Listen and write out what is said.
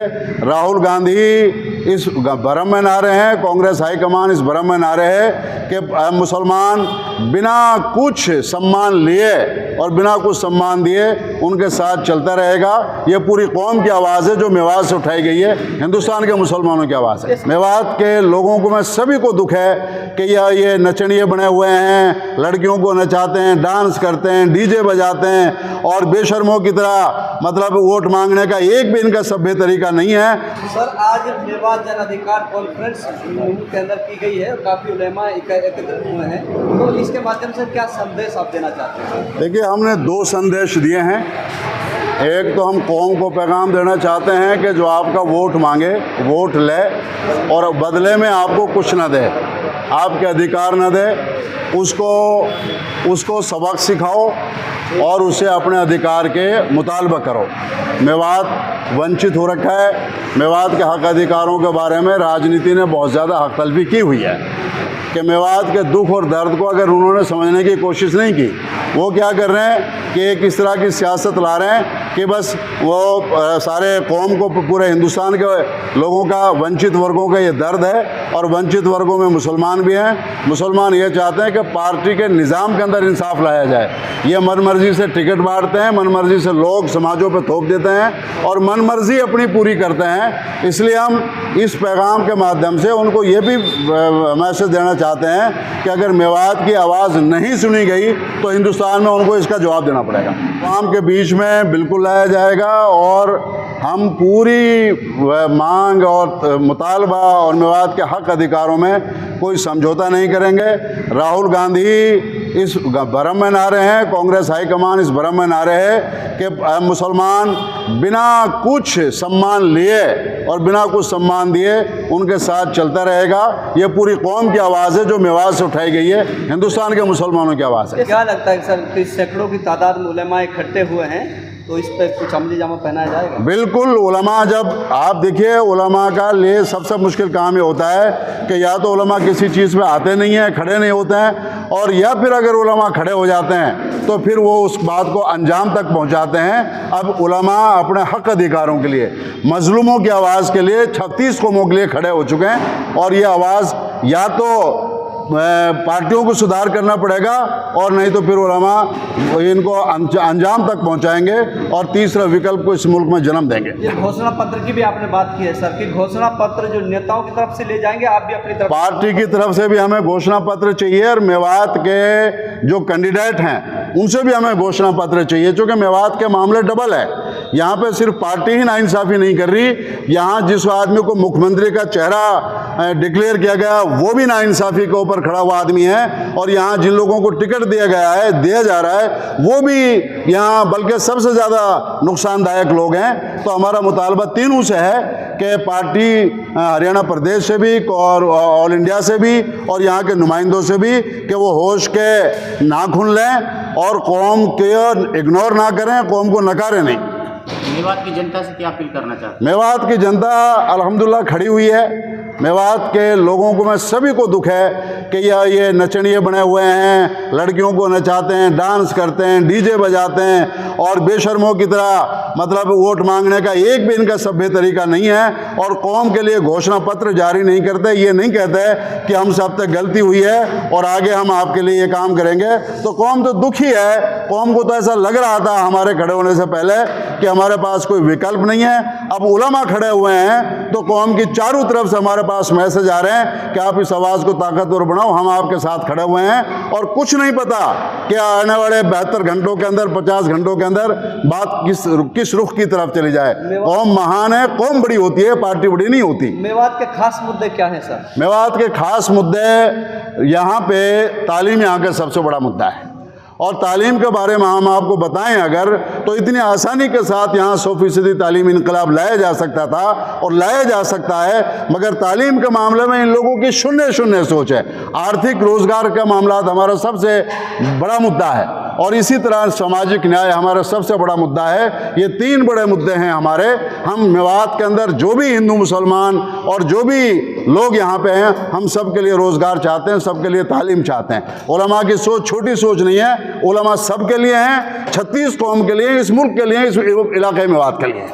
राहुल गांधी इस भ्रम में ना रहे हैं, कांग्रेस हाईकमान इस भ्रम में ना रहे कि मुसलमान बिना कुछ सम्मान लिए और बिना कुछ सम्मान दिए उनके साथ चलता रहेगा। ये पूरी कौम की आवाज़ है जो मेवात से उठाई गई है, हिंदुस्तान के मुसलमानों की आवाज़ है। मेवात के लोगों को, मैं सभी को दुख है कि ये नचनिए बने हुए हैं, लड़कियों को नचाते हैं, डांस करते हैं, डीजे बजाते हैं और बेशर्मों की तरह मतलब वोट मांगने का एक भी इनका सभ्य तरीका नहीं है। सर, आज मेवात जन अधिकार कॉन्फ्रेंस के अंदर की गई है, काफ़ी उलेमा एकत्रित हुए हैं, तो इसके माध्यम से क्या संदेश आप देना चाहते हैं? देखिए, हमने दो संदेश दिए हैं। एक तो हम कौम को पैगाम देना चाहते हैं कि जो आपका वोट मांगे, वोट ले और बदले में आपको कुछ न दे, आपके अधिकार न दे, उसको सबक सिखाओ और उसे अपने अधिकार के मुतालबा करो। मेवात वंचित हो रखा है। मेवात के हक अधिकारों के बारे में राजनीति ने बहुत ज़्यादा हक तलबी की हुई है कि मेवात के दुख और दर्द को अगर उन्होंने समझने की कोशिश नहीं की, वो क्या कर रहे हैं कि एक इस तरह की सियासत ला रहे हैं कि बस वो सारे कौम को, पूरे हिंदुस्तान के लोगों का, वंचित वर्गों का ये दर्द है और वंचित वर्गों में मुसलमान भी हैं। मुसलमान ये चाहते हैं कि पार्टी के निज़ाम के अंदर इंसाफ लाया जाए। ये मनमर्जी से टिकट बांटते हैं, मनमर्जी से लोग समाजों पर थोप देते हैं और मनमर्जी अपनी पूरी करते हैं। इसलिए हम इस पैगाम के माध्यम से उनको ये भी मैसेज देना चाहते हैं कि अगर मेवात की आवाज़ नहीं सुनी गई तो हिंदुस्तान में उनको इसका जवाब देना पड़ेगा। आवाम के बीच में बिल्कुल लाया जाएगा और हम पूरी मांग और मुतालबा और मेवात के हक अधिकारों में कोई समझौता नहीं करेंगे। राहुल गांधी इस भ्रम में ना रहे हैं, कांग्रेस हाईकमान इस भ्रम में ना रहे कि मुसलमान बिना कुछ सम्मान लिए और बिना कुछ सम्मान दिए उनके साथ चलता रहेगा। ये पूरी कौम की आवाज़ है जो मेवात से उठाई गई है, हिंदुस्तान के मुसलमानों की आवाज़ है। क्या लगता है सर कि सैकड़ों की तादाद में उलेमा इकट्ठे हुए हैं, तो इस पर कुछ अमली जामा पहनाया जाएगा? बिल्कुल। उलमा, जब आप देखिए, उलमा का लिए सबसे मुश्किल काम ये होता है कि या तो उलमा किसी चीज़ में आते नहीं हैं, खड़े नहीं होते हैं, और या फिर अगर उलमा खड़े हो जाते हैं तो फिर वो उस बात को अंजाम तक पहुंचाते हैं। अब उलमा अपने हक अधिकारों के लिए, मजलूमों की आवाज़ के लिए 36 कौमों के लिए खड़े हो चुके हैं और ये आवाज़ या तो पार्टियों को सुधार करना पड़ेगा और नहीं तो फिर उलमा इनको अंजाम तक पहुंचाएंगे और तीसरा विकल्प को इस मुल्क में जन्म देंगे। ये घोषणा पत्र की भी आपने बात की है सर, कि घोषणा पत्र जो नेताओं की तरफ से ले जाएंगे, आप भी अपनी तरफ, पार्टी की तरफ से भी हमें घोषणा पत्र चाहिए और मेवात के जो कैंडिडेट हैं उनसे भी हमें घोषणा पत्र चाहिए, क्योंकि मेवात के मामले डबल है। यहाँ पे सिर्फ पार्टी ही नाइंसाफ़ी नहीं कर रही, यहाँ जिस आदमी को मुख्यमंत्री का चेहरा डिक्लेयर किया गया वो भी नाइंसाफ़ी के ऊपर खड़ा हुआ आदमी है, और यहाँ जिन लोगों को टिकट दिया जा रहा है वो भी यहाँ बल्कि सबसे ज़्यादा नुकसानदायक लोग हैं। तो हमारा मुतालबा तीनों से है कि पार्टी हरियाणा प्रदेश से भी और ऑल इंडिया से भी और यहाँ के नुमाइंदों से भी कि वो होश के नाखून लें और कौम के इग्नोर ना करें, कौम को नकारें नहीं। मेवात की जनता से क्या अपील करना चाहते हैं? मेवात की जनता अल्हम्दुलिल्लाह खड़ी हुई है। मेवात के लोगों को, मैं सभी को दुख है कि ये नचनिए बने हुए हैं, लड़कियों को नचाते हैं, डांस करते हैं, डीजे बजाते हैं और बेशर्मों की तरह मतलब वोट मांगने का एक भी इनका सभ्य तरीका नहीं है और कौम के लिए घोषणा पत्र जारी नहीं करते। ये नहीं कहते कि हमसे अब तक गलती हुई है और आगे हम आपके लिए ये काम करेंगे। तो कौम तो दुखी है। कौम को तो ऐसा लग रहा था हमारे खड़े होने से पहले कि हमारे पास कोई विकल्प नहीं है। अब उलमा खड़े हुए हैं तो कौम की चारों तरफ से हमारे पास मैसेज आ रहे हैं कि आप इस आवाज़ को ताकतवर बनाओ, हम आपके साथ खड़े हुए हैं। और कुछ नहीं पता कि आने वाले 72 घंटों के अंदर, 50 घंटों के अंदर बात किस रुख की तरफ चली जाए। कौम महान है, कौम बड़ी होती है, पार्टी बड़ी नहीं होती। मेवात के खास मुद्दे क्या हैं सर? मेवात के खास मुद्दे यहाँ पे तालीम यहाँ का सबसे बड़ा मुद्दा है और तालीम के बारे में हम आपको बताएं अगर तो इतनी आसानी के साथ यहाँ 100% तालीम इनकलाब लाया जा सकता था और लाया जा सकता है, मगर तालीम के मामले में इन लोगों की शून्य सोच है। आर्थिक रोजगार का मामला हमारा सबसे बड़ा मुद्दा है और इसी तरह सामाजिक न्याय हमारा सबसे बड़ा मुद्दा है। ये तीन बड़े मुद्दे हैं हमारे। हम मेवात के अंदर जो भी हिंदू मुसलमान और जो भी लोग यहाँ पे हैं, हम सब के लिए रोज़गार चाहते हैं, सबके लिए तालीम चाहते हैं। उलमा की सोच छोटी सोच नहीं है, उलमा सब के लिए हैं, 36 कौम के लिए, इस मुल्क के लिए, इस इलाके मेवात के लिए।